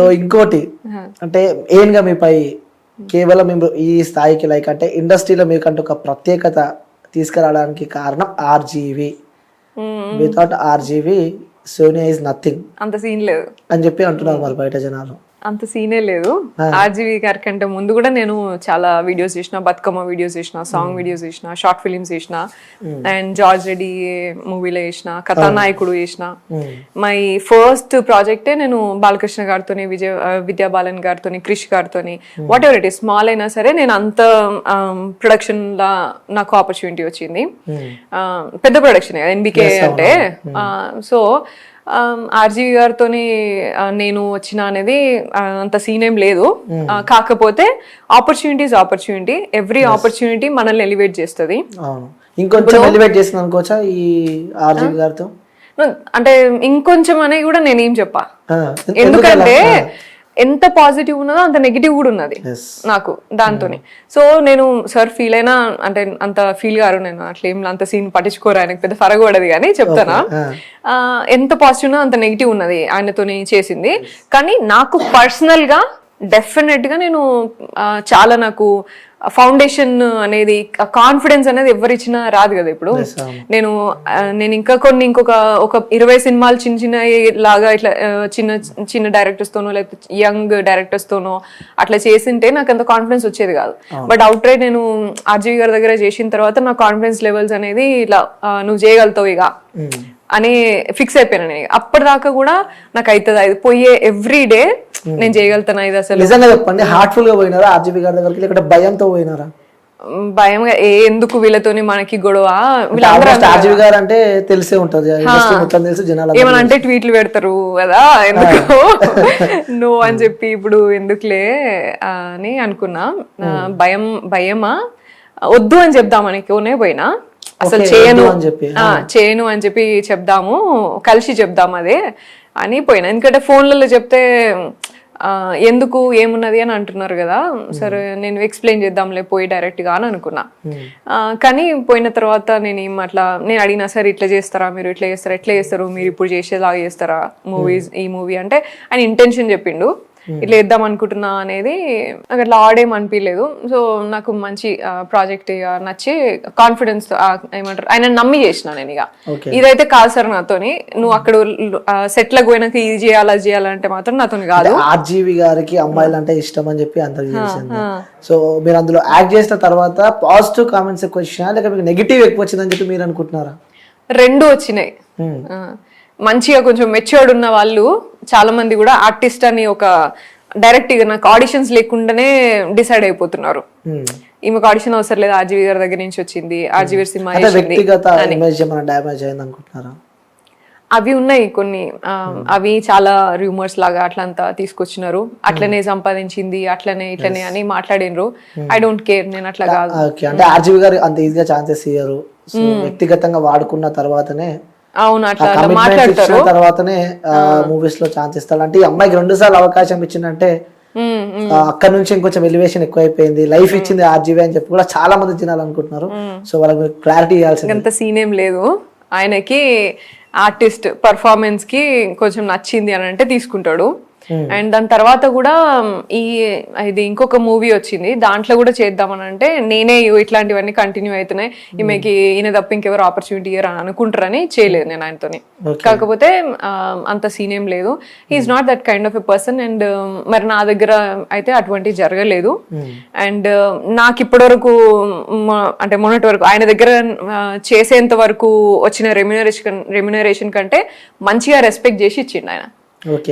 So ఇంకోటి అంటే ఏంగా మీపై కేవలం మేము ఈ స్థాయికి లైక్ అంటే ఇండస్ట్రీలో మీకంటే ఒక ప్రత్యేకత తీసుకురావడానికి కారణం RGV. Without RGV Sonia is nothing అంత సీన్ లేదు అని చెప్పి అంటున్నారు మరి బయట జనాలు. అంత సీనే లేదు. ఆర్జీవి గారి కంటే ముందు కూడా నేను చాలా వీడియోస్ చేసిన, బతుకమ్మ వీడియోస్ చేసిన, సాంగ్ వీడియోస్ చేసిన, షార్ట్ ఫిలిమ్స్ చేసిన, అండ్ జార్జ్ రెడ్డి మూవీలో చేసిన, కథానాయకుడు చేసిన. మై ఫస్ట్ ప్రాజెక్టే నేను బాలకృష్ణ గారితో, విద్యా బాలన్ గారితో, క్రిష్ గారితో, what ever it is small అయినా సరే నేను అంత ప్రొడక్షన్ లా నాకు ఆపర్చునిటీ వచ్చింది. పెద్ద ప్రొడక్షన్ ఎన్బికే అంటే. సో ఆర్జీవి గారితో నేను వచ్చిన అనేది అంత సీన్ ఏం లేదు. కాకపోతే ఆపర్చునిటీ ఎవ్రీ ఆపర్చునిటీ మనల్ని ఎలివేట్ చేస్తుంది. ఇంకొంచెం ఎలివేట్ చేస్తుంది అనుకోవచ్చా ఈ ఆర్జీవి గారితో? అంటే ఇంకొంచెం అనేది కూడా నేనేం చెప్పా, ఎందుకంటే ఎంత పాజిటివ్ ఉన్నదో అంత నెగిటివ్ కూడా ఉన్నది నాకు దాంతోనే. సో నేను సార్ ఫీల్ అయినా అంటే అంత ఫీల్ గారు, నేను అట్లా ఏం అంత సీన్ పట్టించుకోరు, ఆయనకు పెద్ద ఫరగ పడదు. కానీ చెప్తానా, ఎంత పాజిటివ్ ఉన్నదో అంత నెగిటివ్ ఉన్నది ఆయనతోని చేసింది. కానీ నాకు పర్సనల్ గా డెఫినెట్ గా నేను చాలా నాకు ఫౌండేషన్ అనేది, కాన్ఫిడెన్స్ అనేది ఎవరిచ్చినా రాదు కదా. ఇప్పుడు నేను ఇంకా ఇంకొక 20 సినిమాలు చిన్న చిన్న లాగా ఇట్లా చిన్న డైరెక్టర్స్ తోనో లేకపోతే యంగ్ డైరెక్టర్స్ తోనో అట్లా చేసింటే నాకు అంత కాన్ఫిడెన్స్ వచ్చేది కాదు. బట్ అవుట్ రైట్ నేను ఆర్జీవి గారి దగ్గర చేసిన తర్వాత నా కాన్ఫిడెన్స్ లెవెల్స్ అనేది ఇట్లా నువ్వు చేయగలుగుతావు ఇక అని ఫిక్స్ అయిపోయాను నేను. అప్పటిదాకా కూడా నాకు అవుతుంది అది పోయే ఎవ్రీ డే నేను చేయగలుగుతాను ఇది. అసలు నిజంగా చెప్పండి, హార్ట్ఫుల్ గా పోయినారా ఆర్జీవి గారి దగ్గరికి, లేకపోతే భయంతో పోయినారా? భయంగా ఎందుకు వీళ్ళతోని మనకి గొడవ, ఆర్జీవి గారు అంటే తెలిసే ఉంటది, ఏమనంటే ట్వీట్లు పెడతారు కదా, ఎందుకు నువ్వు అని చెప్పి ఇప్పుడు ఎందుకులే అని అనుకున్నా. భయమా వద్దు అని చెప్దామని పోయినా, అసలు చేయను అని చెప్పి చెప్దాము, కలిసి చెప్దాము అదే అని పోయినా. ఎందుకంటే ఫోన్లలో చెప్తే ఎందుకు ఏమున్నది అని అంటున్నారు కదా, సరే నేను ఎక్స్ప్లెయిన్ చేద్దాంలే పోయి డైరెక్ట్ గా అని అనుకున్నా. కానీ పోయిన తర్వాత నేను అడిగినా, సరే ఇట్లా చేస్తారా మీరు, ఎట్లా చేస్తారు మీరు, ఇప్పుడు చేసేలాగా చేస్తారా ఈ మూవీ అంటే ఆయన ఇంటెన్షన్ చెప్పిండు, ఇట్లా వేద్దాం అనుకుంటున్నా అనేది. నాకు అట్లా ఆడేం అనిపించలేదు. సో నాకు మంచి ప్రాజెక్ట్ నచ్చి కాన్ఫిడెన్స్ ఏమంటారు ఆయన నమ్మి చేసిన నేను. ఇక ఇదైతే కాదు సార్ నాతోని, నువ్వు అక్కడ సెట్లకు పోయినాక ఇది చేయాలి అది చేయాలంటే మాత్రం నాతోని కాదు. ఆర్జీవి గారికి అమ్మాయిలు అంటే ఇష్టం అని చెప్పి అందరికి తెలిసింది. సో మీరు అందులో యాక్ట్ చేసిన తర్వాత పాజిటివ్ కామెంట్స్ ఎక్కువ వచ్చినా లేక మీకు నెగిటివ్ ఎక్కువ వచ్చిందని చెప్పి మీరు అనుకుంటున్నారా? రెండు వచ్చినాయి. మంచిగా కొంచెం మెచ్యూర్డ్ ఉన్న వాళ్ళు చాలా మంది కూడా ఆర్టిస్ట్ అని ఒక డైరెక్ట్ గా నాకు ఆడిషన్స్ లేకుండానే డిసైడ్ అయిపోతున్నారు, ఈమెకు ఆడిషన్ అవసరం లేదు, ఆర్జీవి గారి దగ్గర నుంచి వచ్చింది, ఆర్జీవి సినిమా అవి ఉన్నాయి కొన్ని. అవి చాలా రూమర్స్ లాగా అట్లంతా తీసుకొచ్చినారు, అట్లనే సంపాదించింది అట్లనే ఇట్లనే అని మాట్లాడినరు. ఐ డోంట్ కేర్, నేను అట్లా కాదు. అంటే ఆర్జీవి గారు అంత ఈజీగా ఛాన్సెస్ ఇయ్యరు, వ్యక్తిగతంగా వాడుకున్న తర్వాతనే, అవును అట్లా మాట్లాడతారు, తర్వాతనే మూవీస్ లో ఛాన్స్ ఇస్తాడు. అంటే ఈ అమ్మాయికి 2 సార్లు అవకాశం ఇచ్చిందంటే అక్కడ నుంచి ఇంకొంచెం ఎలివేషన్ ఎక్కువ అయిపోయింది, లైఫ్ ఇచ్చింది ఆర్జీవి అని చెప్పి కూడా చాలా మంది జనాలు అనుకుంటున్నారు. సో వాళ్ళకి క్లారిటీ ఇవ్వాల్సింది. అంత సీన్ ఏం లేదు, ఆయనకి ఆర్టిస్ట్ పర్ఫార్మెన్స్ కి కొంచెం నచ్చింది అని అంటే తీసుకుంటాడు. అండ్ దాని తర్వాత కూడా ఇది ఇంకొక మూవీ వచ్చింది, దాంట్లో కూడా చేద్దామని అంటే నేనే ఇట్లాంటివన్నీ కంటిన్యూ అవుతున్నాయి, ఈమెకి ఈయన తప్ప ఇంకెవరు ఆపర్చునిటీ ఇయ్యరు అని అనుకుంటారని చేయలేదు నేను ఆయనతోని. కాకపోతే అంత సీన్ ఏం లేదు, he's not that kind of a person. And మరి నా దగ్గర అయితే అటువంటి జరగలేదు. అండ్ నాకు ఇప్పటి వరకు అంటే మొన్నటి వరకు ఆయన దగ్గర చేసేంత వరకు వచ్చిన రెమ్యునరేషన్ కంటే మంచిగా రెస్పెక్ట్ చేసి ఇచ్చిండు ఆయన.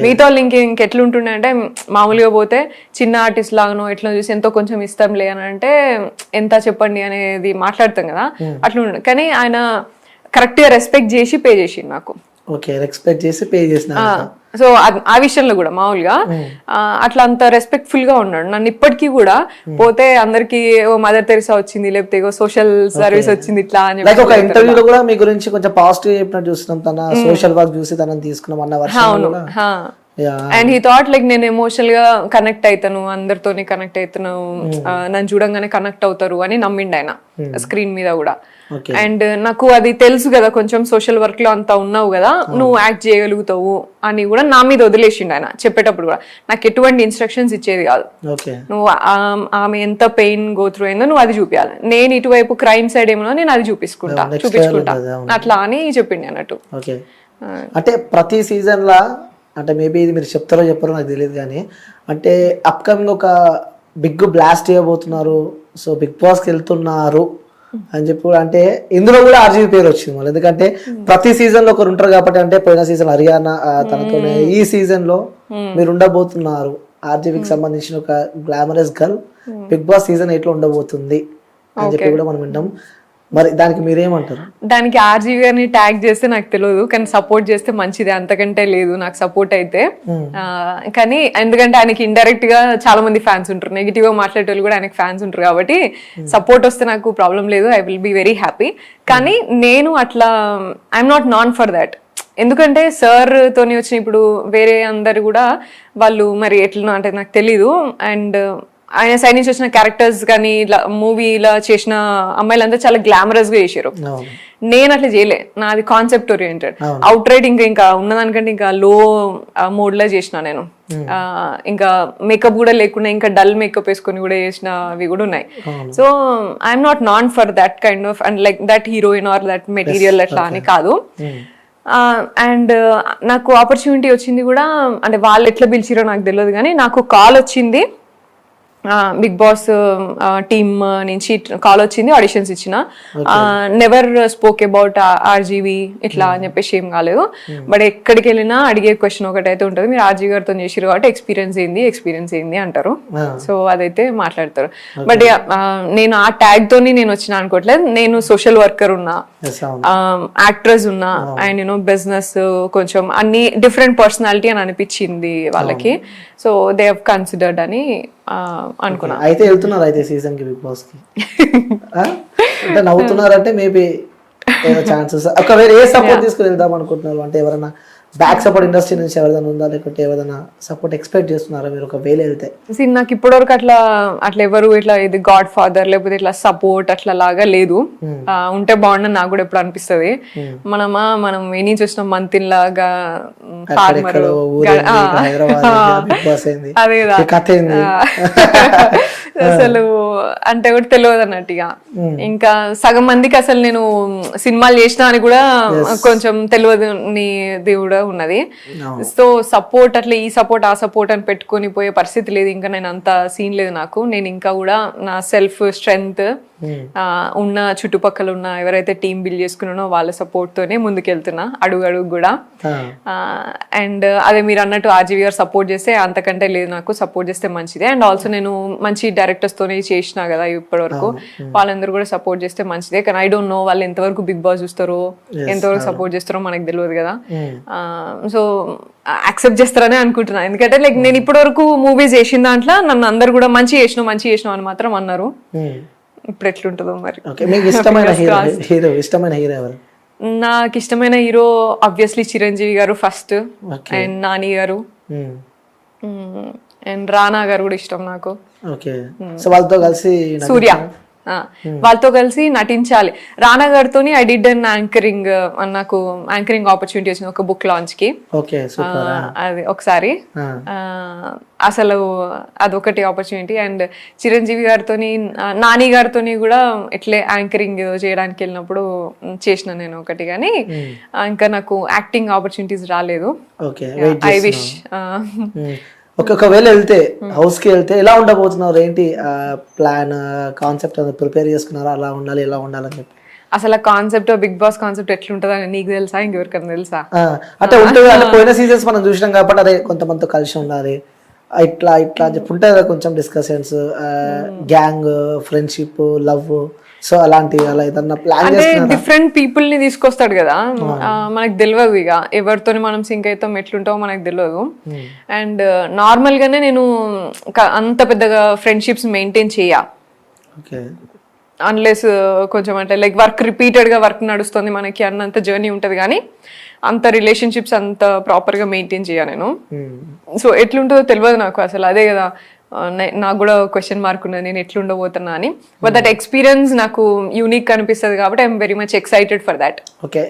మిగతా వాళ్ళు ఇంకెట్లుంటుండే అంటే మామూలుగా పోతే చిన్న ఆర్టిస్ట్ లాగానో ఎట్లా చూసి ఎంతో కొంచెం ఇస్తాంలే అని అంటే ఎంత చెప్పండి అనేది మాట్లాడతాం కదా, అట్లా ఉండే. కానీ ఆయన కరెక్ట్ గా రెస్పెక్ట్ చేసి పే చేసిండు నాకు. సో ఆ విషయంలో కూడా మామూలుగా అట్లా అంత రెస్పెక్ట్ఫుల్ గా ఉన్నాడు. నన్ను ఇప్పటికీ కూడా పోతే అందరికి మదర్ తెరిసా వచ్చింది, లేకపోతే సోషల్ సర్వీస్ వచ్చింది ఇట్లా అని. ఒక ఇంటర్వ్యూలో కూడా మీ గురించి కొంచెం పాజిటివ్ చెప్పినట్టు చూస్తున్నాం, తన సోషల్ వర్క్ చూసి తనని తీసుకున్నాం అన్న వర్షం. అండ్ హీ థాట్ లైక్ నేను ఎమోషనల్ గా కనెక్ట్ అవుతాను, అందరితోని కనెక్ట్ అవుతాను, నన్ను చూడంగానే కనెక్ట్ అవుతారు అని నమ్మిండు ఆయన స్క్రీన్ మీద కూడా. అండ్ నాకు అది తెలుసు కదా, కొంచెం సోషల్ వర్క్ లో అంతా ఉన్నావు కదా, నువ్వు యాక్ట్ చేయగలుగుతావు అని కూడా నా మీద వదిలేసిండు ఆయన చెప్పేటప్పుడు కూడా. నాకు ఎటువంటి ఇన్స్ట్రక్షన్స్ ఇచ్చేది కాదు, నువ్వు ఆమె ఎంత పెయిన్ గో త్రూ అయిందో నువ్వు అది చూపించాలి, నేను ఇటువైపు క్రైమ్ సైడ్ ఏమో నేను అది చూపించుకుంటా అట్లా అని చెప్పిండి అన్నట్టు. అంటే ప్రతి సీజన్ లా, అంటే మేబీ ఇది మీరు చెప్తారో చెప్పారో నాకు తెలియదు కానీ, అంటే అప్కమింగ్ ఒక బిగ్ బ్లాస్ట్ చేయబోతున్నారు, సో బిగ్ బాస్కి వెళ్తున్నారు అని చెప్పి, అంటే ఇందులో కూడా ఆర్జీవి పేరు వచ్చింది మళ్ళీ, ఎందుకంటే ప్రతి సీజన్ లో ఒకరు ఉంటారు కాబట్టి. అంటే పోయిన సీజన్ హరియానా తనతోనే, ఈ సీజన్ లో మీరు ఉండబోతున్నారు, ఆర్జీవికి సంబంధించిన ఒక glamorous girl Bigg Boss season 8 లో ఉండబోతుంది అని చెప్పి కూడా మనం వింటాం. మరి దానికి మీరేమంటారు? దానికి ఆర్జీవి గారిని ట్యాగ్ చేస్తే నాకు తెలియదు, కానీ సపోర్ట్ చేస్తే మంచిది, అంతకంటే లేదు నాకు సపోర్ట్ అయితే. కానీ ఎందుకంటే ఆయనకి ఇండైరెక్ట్ గా చాలా మంది ఫ్యాన్స్ ఉంటారు, నెగిటివ్ గా మాట్లాడే వాళ్ళు కూడా ఆయనకి ఫ్యాన్స్ ఉంటారు కాబట్టి సపోర్ట్ వస్తే నాకు ప్రాబ్లం లేదు, I will be very happy. కానీ నేను అట్లా I'm not non for that. ఎందుకంటే సార్ తోని వచ్చిన ఇప్పుడు వేరే అందరు కూడా వాళ్ళు మరి ఎట్లా అంటే నాకు తెలీదు. అండ్ ఆయన సైడ్ నుంచి వచ్చిన క్యారెక్టర్స్ కానీ ఇలా మూవీలా చేసిన అమ్మాయిలంతా చాలా గ్లామరస్ గా చేశారు. నేను అట్లా చేయలే, నాది కాన్సెప్ట్ ఓరియంటెడ్. అవుట్ రైట్ ఇంకా ఉన్నదానికంటే ఇంకా లో మోడ్ లా చేసిన నేను. ఇంకా మేకప్ కూడా లేకుండా ఇంకా డల్ మేకప్ వేసుకొని కూడా చేసినవి కూడా ఉన్నాయి. So I'm not non for that kind of and like that heroine or that material అట్లా అని కాదు. అండ్ నాకు ఆపర్చునిటీ వచ్చింది కూడా, అంటే వాళ్ళు ఎట్లా పిలిచిరో నాకు తెలియదు కానీ నాకు కాల్ వచ్చింది, బిగ్ బాస్ టీమ్ నుంచి కాల్ వచ్చింది, ఆడిషన్స్ ఇచ్చిన. నెవర్ స్పోక్ అబౌట్ ఆర్జీవి ఇట్లా అని చెప్పేసి ఏం కాలేదు. బట్ ఎక్కడికి వెళ్ళినా అడిగే క్వశ్చన్ ఒకటైతే ఉంటుంది, మీరు ఆర్జీవి గారితో చేసిరు కాబట్టి ఎక్స్పీరియన్స్ ఏంది అంటారు. సో అదైతే మాట్లాడతారు. బట్ నేను ఆ ట్యాగ్ తోని నేను వచ్చిన అనుకోవట్లేదు, నేను సోషల్ వర్కర్ ఉన్నా, యాక్ట్రెస్ ఉన్నా, అండ్ యూనో బిజినెస్ కొంచెం అన్ని డిఫరెంట్ పర్సనాలిటీ అని అనిపించింది వాళ్ళకి. సో దే హావ్ కన్సిడర్డ్ అని అనుకున్నా. అయితే వెళ్తున్నారు అయితే సీజన్ కి బిగ్ బాస్ కి అంటే నవ్వుతున్నారంటే మేబీ ఛాన్సెస్. ఒకవేళ ఏ సపోర్ట్ తీసుకుని వెళ్దాం అనుకుంటున్నారు? అంటే ఎవరైనా బ్యాక్ సపోర్ట్ ఇండస్ట్రీ నుంచి ఎవరైనా ఉందా, లేకపోతే ఎవరైనా సపోర్ట్ ఎక్స్పెక్ట్ చేస్తున్నారా మీరు ఒకవేళ వెళ్తే? నాకు ఇప్పటివరకు అట్లా ఎవరు ఇట్లా ఇది గాడ్ ఫాదర్ లేకపోతే ఇట్లా సపోర్ట్ అట్లా లాగా లేదు. ఉంటే బాగుండని నాకు కూడా ఎప్పుడు అనిపిస్తుంది. మనం ఏ నుంచి వచ్చిన మంతిన్ లాగా ఫార్మర్ అదే అసలు అంటే కూడా తెలియదు అన్నట్టుగా. ఇంకా సగం మందికి అసలు నేను సినిమాలు చేసినా అని కూడా కొంచెం తెలియదు నీ దేవుడు ఉన్నది. సో సపోర్ట్ అట్లా ఈ సపోర్ట్ ఆ సపోర్ట్ అని పెట్టుకొని పోయే పరిస్థితి లేదు. ఇంకా నేను అంత సీన్ లేదు నాకు. నేను ఇంకా కూడా నా సెల్ఫ్ స్ట్రెంగ్త్ ఉన్న చుట్టుపక్కల ఉన్న ఎవరైతే టీం బిల్డ్ చేసుకున్నానో వాళ్ళ సపోర్ట్ తోనే ముందుకెళ్తున్నా అడుగు కూడా. అండ్ అదే మీరు అన్నట్టు ఆర్జీవి గారు సపోర్ట్ చేస్తే అంతకంటే లేదు, నాకు సపోర్ట్ చేస్తే మంచిదే. అండ్ ఆల్సో నేను మంచి డైరెక్టర్స్ తోనే చేసినా కదా ఇప్పటి వరకు, వాళ్ళందరూ కూడా సపోర్ట్ చేస్తే మంచిదే. కానీ ఐ డోంట్ నో వాళ్ళు ఎంతవరకు బిగ్ బాస్ చూస్తారో ఎంతవరకు సపోర్ట్ చేస్తారో మనకు తెలియదు కదా. సో యాక్సెప్ట్ చేస్తారని అనుకుంటున్నా. ఎందుకంటే లైక్ నేను ఇప్పటి వరకు మూవీస్ చేసిన దాంట్లో నన్ను అందరు కూడా మంచి చేసినావు అని మాత్రం అన్నారు. ఇప్పుడు ఎట్లుంటుందో మరి. నాకు ఇష్టమైన హీరో ఆబ్వియస్లీ చిరంజీవి గారు ఫస్ట్, అండ్ నాని గారు, అండ్ రానా గారు కూడా ఇష్టం నాకు. సూర్య, వాళ్ళతో కలిసి నటించాలి. రానా గారితో ఐ డిడ్ అన్ యాంకరింగ్, నాకు యాంకరింగ్ ఆపర్చునిటీ వచ్చింది ఒక బుక్ లాంచ్ కి. అది ఒకసారి అసలు అదొకటి ఆపర్చునిటీ. అండ్ చిరంజీవి గారితో నాని గారితో కూడా ఎట్లే యాంకరింగ్ చేయడానికి వెళ్ళినప్పుడు చేసిన నేను ఒకటి, కానీ ఇంకా నాకు యాక్టింగ్ ఆపర్చునిటీస్ రాలేదు. I wish. ఒకవేళ వెళ్తే హౌస్ కి వెళ్తే ఎలా ఉండబోతున్నారు, ఏంటి ప్లాన్ కాన్సెప్ట్ ప్రిపేర్ చేసుకున్నారా, అలా ఉండాలి ఇలా ఉండాలని చెప్పి? అసలు కాన్సెప్ట్ బిగ్ బాస్ కాన్సెప్ట్ ఎట్లుంటదని నీకు తెలుసా, ఇంకెవరికైనా తెలుసా? అంటే ఉంటుంది, అంటే పోయిన సీజన్స్ మనం చూసినాం కాబట్టి అదే కొంతమందితో కలిసి ఉండాలి ఇట్లా అని చెప్పి ఉంటుంది కదా, కొంచెం discussions, gang, friendship, love, so అలాంటి అలా ఏదన్నా ప్లాన్ అంటే డిఫరెంట్ పీపుల్ ని తీసుకొస్తాడు కదా, మనకు తెలియదు ఇక ఎవరితో మనం సింక్ అవుతాం ఎట్లుంటామో మనకు తెలియదు. అండ్ నార్మల్ గానే నేను అంత పెద్దగా ఫ్రెండ్షిప్స్ మెయింటైన్ చేయ, అన్లెస్ కొంచెం అంటే లైక్ వర్క్ రిపీటెడ్ గా వర్క్ నడుస్తుంది మనకి అన్నంత జర్నీ ఉంటది. కానీ అంత రిలేషన్షిప్స్ అంత ప్రాపర్ గా మెయింటైన్ చేయ నేను. సో ఎట్లుంటుందో తెలియదు నాకు అసలు. అదే కదా నాకు కూడా క్వశ్చన్ మార్క్ ఉన్నది, నేను ఎట్లుండబోతున్నా అని. బట్ దట్ ఎక్స్పీరియన్స్ నాకు యూనిక్ అనిపిస్తుంది కాబట్టి I'm very much excited for that. Okay,